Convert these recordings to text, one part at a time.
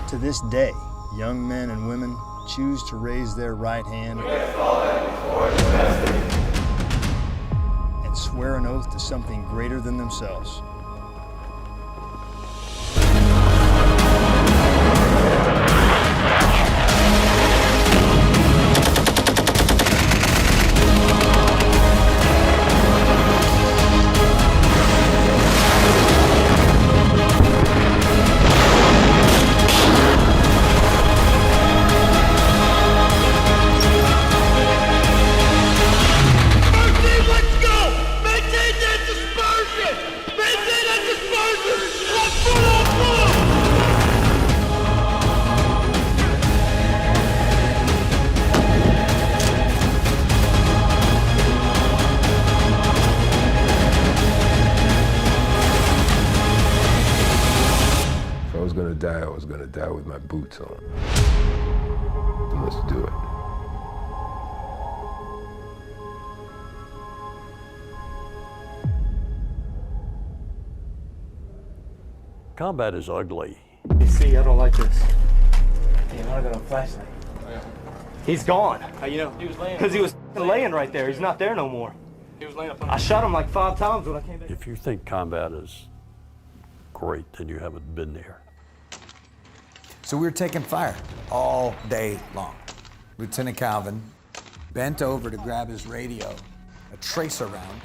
To this day, young men and women choose to raise their right hand and swear an oath to something greater than themselves. I was gonna die with my boots on. Let's do it. Combat is ugly. You see, I don't like this. Hey, I got a flashlight. He's gone. How you know? He was laying. Because he was laying right there. He's not there no more. He was laying up on. I shot him like 5 times when I came back. If you think combat is great, then you haven't been there. So we were taking fire all day long. Lieutenant Calvin bent over to grab his radio. A tracer round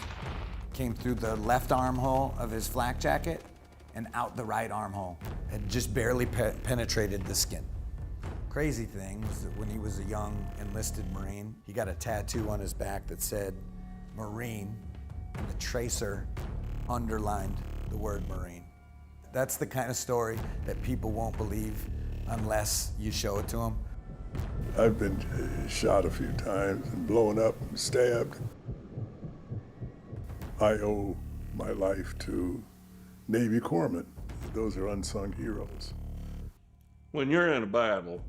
came through the left armhole of his flak jacket and out the right armhole. It just barely penetrated the skin. Crazy thing was that when he was a young enlisted Marine, he got a tattoo on his back that said Marine, and the tracer underlined the word Marine. That's the kind of story that people won't believe unless you show it to them. I've been shot a few times and blown up and stabbed. I owe my life to Navy corpsmen. Those are unsung heroes. When you're in a battle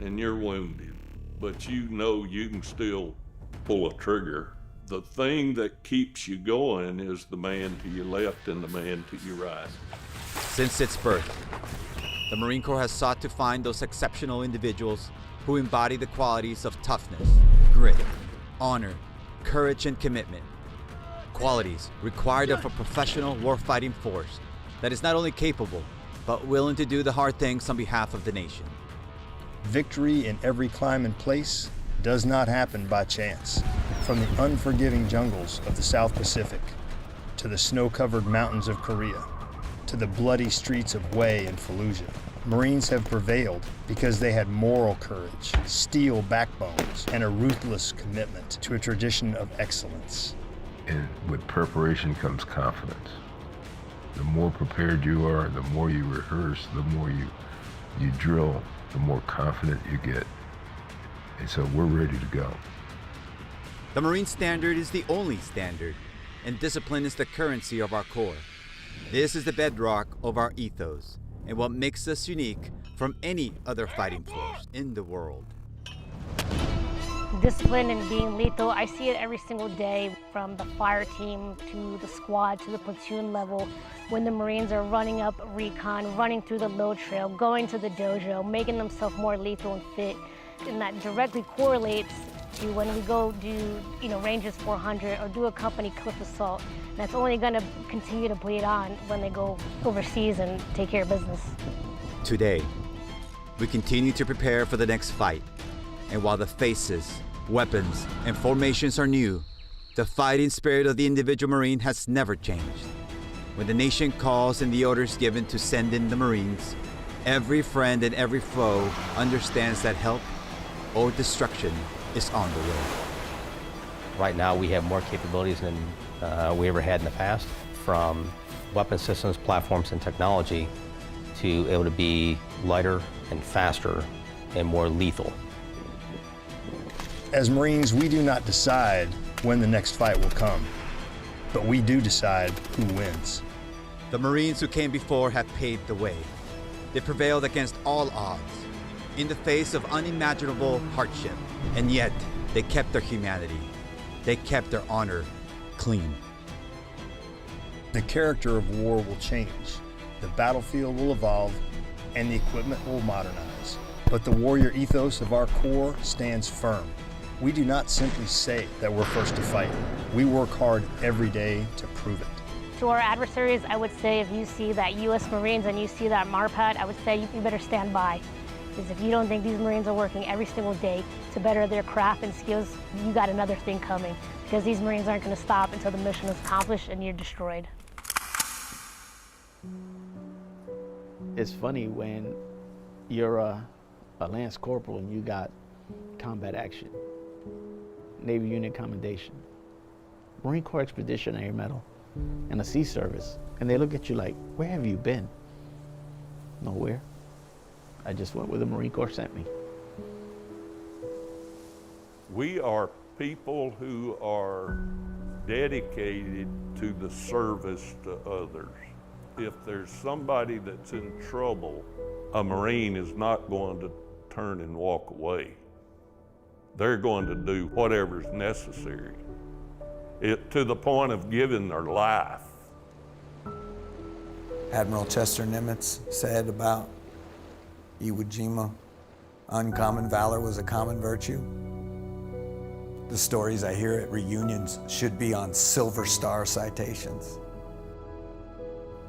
and you're wounded, but you know you can still pull a trigger, the thing that keeps you going is the man to your left and the man to your right. Since its birth, the Marine Corps has sought to find those exceptional individuals who embody the qualities of toughness, grit, honor, courage, and commitment. Qualities required of a professional warfighting force that is not only capable, but willing to do the hard things on behalf of the nation. Victory in every climb and place does not happen by chance. From the unforgiving jungles of the South Pacific, to the snow-covered mountains of Korea, to the bloody streets of Hue and Fallujah, Marines have prevailed because they had moral courage, steel backbones, and a ruthless commitment to a tradition of excellence. And with preparation comes confidence. The more prepared you are, the more you rehearse, the more you drill, the more confident you get. And so we're ready to go. The Marine Standard is the only standard, and discipline is the currency of our Corps. This is the bedrock of our ethos, and what makes us unique from any other fighting force in the world. Discipline and being lethal, I see it every single day, from the fire team to the squad to the platoon level, when the Marines are running up recon, running through the load trail, going to the dojo, making themselves more lethal and fit. And that directly correlates to when we go do, Rangers 400 or do a company cliff assault. And that's only gonna continue to bleed on when they go overseas and take care of business. Today, we continue to prepare for the next fight. And while the faces, weapons, and formations are new, the fighting spirit of the individual Marine has never changed. When the nation calls and the orders given to send in the Marines, every friend and every foe understands that help or destruction is on the way. Right now we have more capabilities than we ever had in the past, from weapon systems, platforms, and technology to able to be lighter and faster and more lethal. As Marines, we do not decide when the next fight will come, but we do decide who wins. The Marines who came before have paved the way. They prevailed against all odds, in the face of unimaginable hardship, and yet they kept their humanity. They kept their honor clean. The character of war will change, the battlefield will evolve, and the equipment will modernize. But the warrior ethos of our Corps stands firm. We do not simply say that we're first to fight. We work hard every day to prove it. To our adversaries, I would say if you see that U.S. Marines and you see that MARPAD, I would say you better stand by. Because if you don't think these Marines are working every single day to better their craft and skills, you got another thing coming. Because these Marines aren't going to stop until the mission is accomplished and you're destroyed. It's funny when you're a Lance Corporal and you got combat action, Navy Unit Commendation, Marine Corps Expeditionary Medal, and a Sea Service, and they look at you like, where have you been? Nowhere. I just went where the Marine Corps sent me. We are people who are dedicated to the service to others. If there's somebody that's in trouble, a Marine is not going to turn and walk away. They're going to do whatever's necessary, to the point of giving their life. Admiral Chester Nimitz said about Iwo Jima, uncommon valor was a common virtue. The stories I hear at reunions should be on Silver Star citations.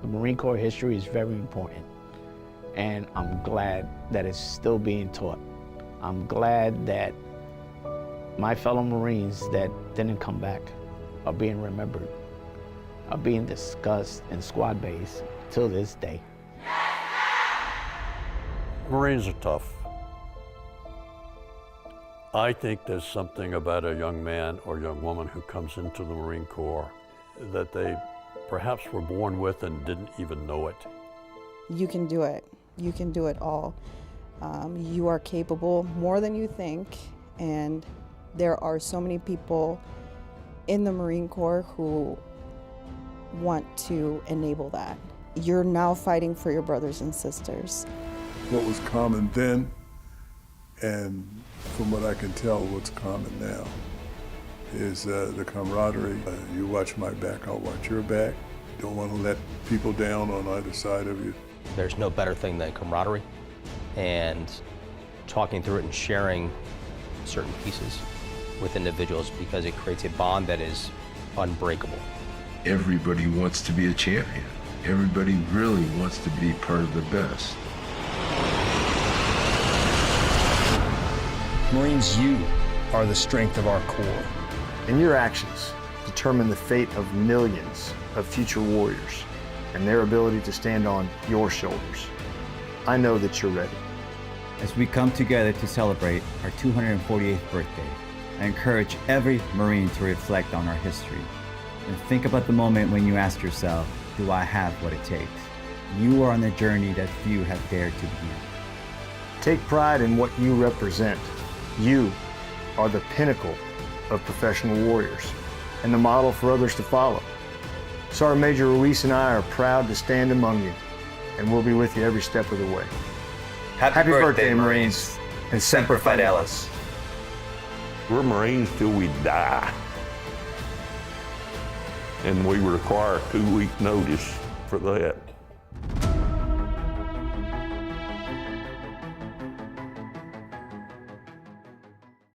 The Marine Corps history is very important, and I'm glad that it's still being taught. I'm glad that my fellow Marines that didn't come back are being remembered, are being discussed in squad bays till this day. Marines are tough. I think there's something about a young man or young woman who comes into the Marine Corps that they perhaps were born with and didn't even know it. You can do it. You can do it all. You are capable more than you think, and there are so many people in the Marine Corps who want to enable that. You're now fighting for your brothers and sisters. What was common then, and from what I can tell, what's common now, is the camaraderie. You watch my back, I'll watch your back. Don't want to let people down on either side of you. There's no better thing than camaraderie and talking through it and sharing certain pieces with individuals, because it creates a bond that is unbreakable. Everybody wants to be a champion. Everybody really wants to be part of the best. Marines, you are the strength of our Corps. And your actions determine the fate of millions of future warriors and their ability to stand on your shoulders. I know that you're ready. As we come together to celebrate our 248th birthday, I encourage every Marine to reflect on our history and think about the moment when you ask yourself, do I have what it takes? You are on the journey that few have dared to begin. Take pride in what you represent. You are the pinnacle of professional warriors and the model for others to follow. Sergeant Major Ruiz and I are proud to stand among you, and we'll be with you every step of the way. Happy birthday, Marines, and Semper Fidelis. We're Marines till we die. And we require a 2-week notice for that.